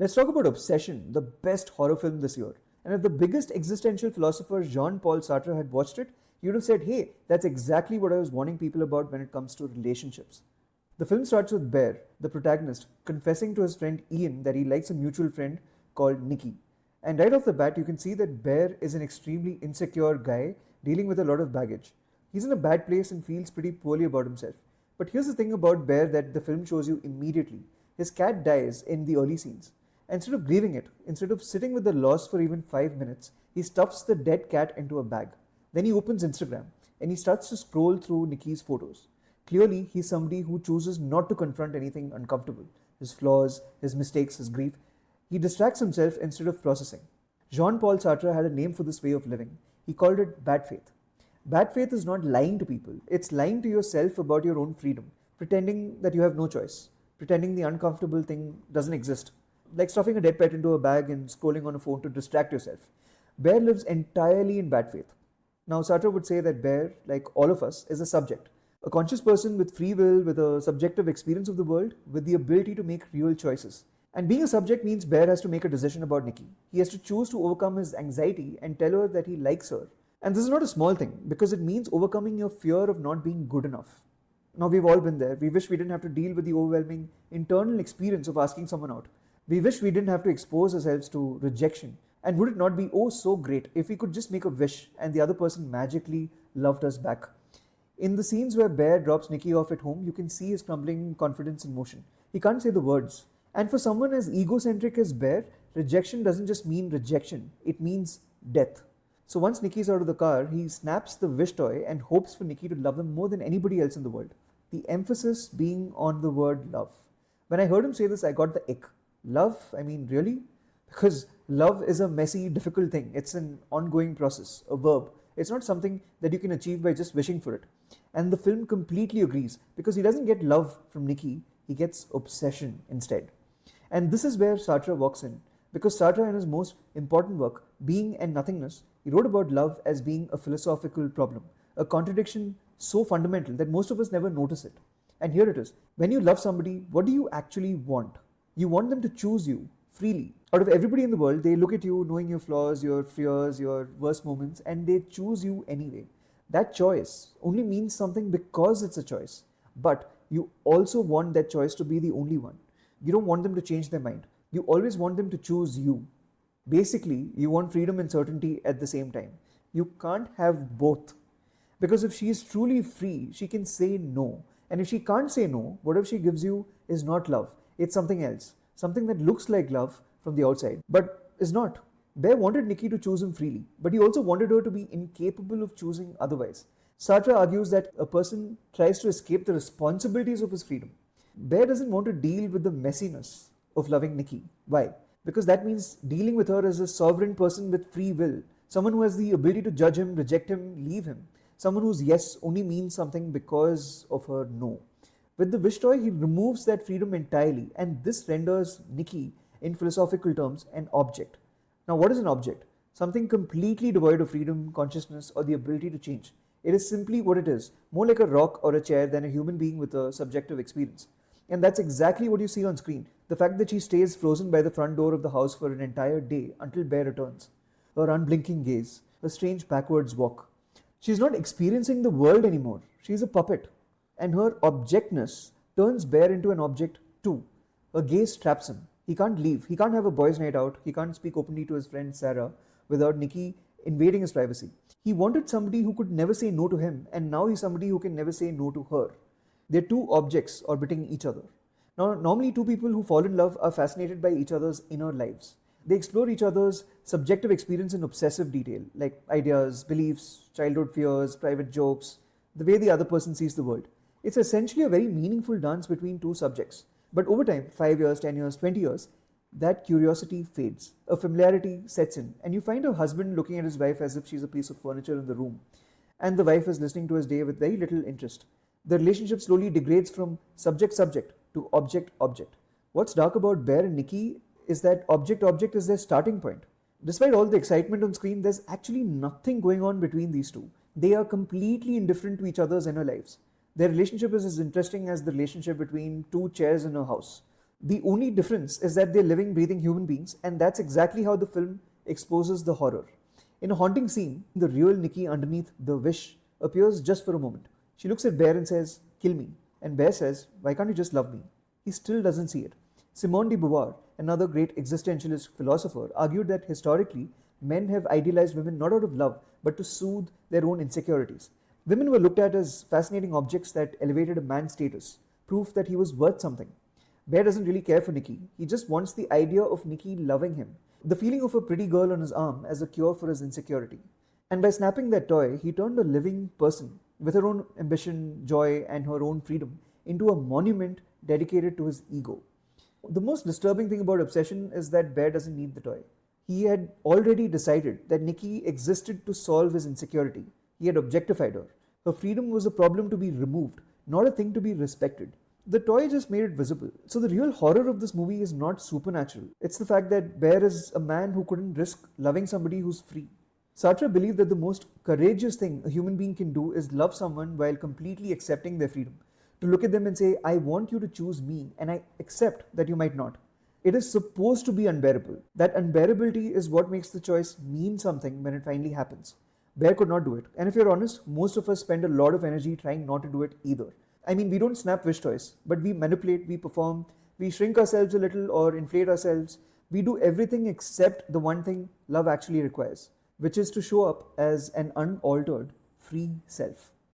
Let's talk about Obsession, the best horror film this year. And if the biggest existential philosopher Jean-Paul Sartre had watched it, he would have said, hey, that's exactly what I was warning people about when it comes to relationships. The film starts with Bear, the protagonist, confessing to his friend Ian that he likes a mutual friend called Nikki. And right off the bat, you can see that Bear is an extremely insecure guy dealing with a lot of baggage. He's in a bad place and feels pretty poorly about himself. But here's the thing about Bear that the film shows you immediately. His cat dies in the early scenes. Instead of grieving it, instead of sitting with the loss for even 5 minutes, he stuffs the dead cat into a bag. Then he opens Instagram and he starts to scroll through Nikki's photos. Clearly, he's somebody who chooses not to confront anything uncomfortable, his flaws, his mistakes, his grief. He distracts himself instead of processing. Jean Paul Sartre had a name for this way of living. He called it bad faith. Bad faith is not lying to people, it's lying to yourself about your own freedom, pretending that you have no choice, pretending the uncomfortable thing doesn't exist, like stuffing a dead pet into a bag and scrolling on a phone to distract yourself. Bear lives entirely in bad faith. Now, Sartre would say that Bear, like all of us, is a subject, a conscious person with free will, with a subjective experience of the world, with the ability to make real choices. And being a subject means Bear has to make a decision about Nikki. He has to choose to overcome his anxiety and tell her that he likes her. And this is not a small thing, because it means overcoming your fear of not being good enough. Now, we've all been there. We wish we didn't have to deal with the overwhelming internal experience of asking someone out. We wish we didn't have to expose ourselves to rejection. And would it not be oh so great if we could just make a wish and the other person magically loved us back? In the scenes where Bear drops Nikki off at home, you can see his crumbling confidence in motion. He can't say the words. And for someone as egocentric as Bear, rejection doesn't just mean rejection, it means death. So once Nikki's out of the car, he snaps the wish toy and hopes for Nikki to love him more than anybody else in the world. The emphasis being on the word love. When I heard him say this, I got the ick. Love? I mean, really? Because love is a messy, difficult thing. It's an ongoing process, a verb. It's not something that you can achieve by just wishing for it. And the film completely agrees because he doesn't get love from Nikki, he gets obsession instead. And this is where Sartre walks in. Because Sartre, in his most important work, Being and Nothingness, he wrote about love as being a philosophical problem, a contradiction so fundamental that most of us never notice it. And here it is. When you love somebody, what do you actually want? You want them to choose you freely. Out of everybody in the world, they look at you knowing your flaws, your fears, your worst moments, and they choose you anyway. That choice only means something because it's a choice. But you also want that choice to be the only one. You don't want them to change their mind. You always want them to choose you. Basically, you want freedom and certainty at the same time. You can't have both. Because if she is truly free, she can say no. And if she can't say no, whatever she gives you is not love. It's something else. Something that looks like love from the outside, but is not. Bear wanted Nikki to choose him freely, but he also wanted her to be incapable of choosing otherwise. Sartre argues that a person tries to escape the responsibilities of his freedom. Bear doesn't want to deal with the messiness of loving Nikki. Why? Because that means dealing with her as a sovereign person with free will, someone who has the ability to judge him, reject him, leave him, someone whose yes only means something because of her no. With the wish toy, he removes that freedom entirely, and this renders Nikki, in philosophical terms, an object. Now, what is an object? Something completely devoid of freedom, consciousness, or the ability to change. It is simply what it is, more like a rock or a chair than a human being with a subjective experience. And that's exactly what you see on screen. The fact that she stays frozen by the front door of the house for an entire day until Bear returns. Her unblinking gaze, her strange backwards walk. She's not experiencing the world anymore. She's a puppet. And her objectness turns Bear into an object too. Her gaze traps him. He can't leave. He can't have a boys' night out. He can't speak openly to his friend Sarah without Nikki invading his privacy. He wanted somebody who could never say no to him, and now he's somebody who can never say no to her. They're two objects orbiting each other. Now, normally two people who fall in love are fascinated by each other's inner lives. They explore each other's subjective experience in obsessive detail, like ideas, beliefs, childhood fears, private jokes, the way the other person sees the world. It's essentially a very meaningful dance between two subjects. But over time, 5 years, 10 years, 20 years, that curiosity fades. A familiarity sets in, and you find a husband looking at his wife as if she's a piece of furniture in the room, and the wife is listening to his day with very little interest. The relationship slowly degrades from subject-subject to object-object. What's dark about Bear and Nikki is that object-object is their starting point. Despite all the excitement on screen, there's actually nothing going on between these two. They are completely indifferent to each other's inner lives. Their relationship is as interesting as the relationship between two chairs in a house. The only difference is that they're living, breathing human beings, and that's exactly how the film exposes the horror. In a haunting scene, the real Nikki underneath the wish appears just for a moment. She looks at Bear and says, "Kill me." And Bear says, "Why can't you just love me?" He still doesn't see it. Simone de Beauvoir, another great existentialist philosopher, argued that historically, men have idealized women not out of love, but to soothe their own insecurities. Women were looked at as fascinating objects that elevated a man's status, proof that he was worth something. Bear doesn't really care for Nikki, he just wants the idea of Nikki loving him, the feeling of a pretty girl on his arm as a cure for his insecurity. And by snapping that toy, he turned a living person, with her own ambition, joy, and her own freedom, into a monument dedicated to his ego. The most disturbing thing about Obsession is that Bear doesn't need the toy. He had already decided that Nikki existed to solve his insecurity. He had objectified her. Her freedom was a problem to be removed, not a thing to be respected. The toy just made it visible. So the real horror of this movie is not supernatural. It's the fact that Bear is a man who couldn't risk loving somebody who's free. Sartre believed that the most courageous thing a human being can do is love someone while completely accepting their freedom. To look at them and say, "I want you to choose me, and I accept that you might not." It is supposed to be unbearable. That unbearability is what makes the choice mean something when it finally happens. Bear could not do it. And if you're honest, most of us spend a lot of energy trying not to do it either. I mean, we don't snap wish toys, but we manipulate, we perform, we shrink ourselves a little or inflate ourselves. We do everything except the one thing love actually requires, which is to show up as an unaltered, free self.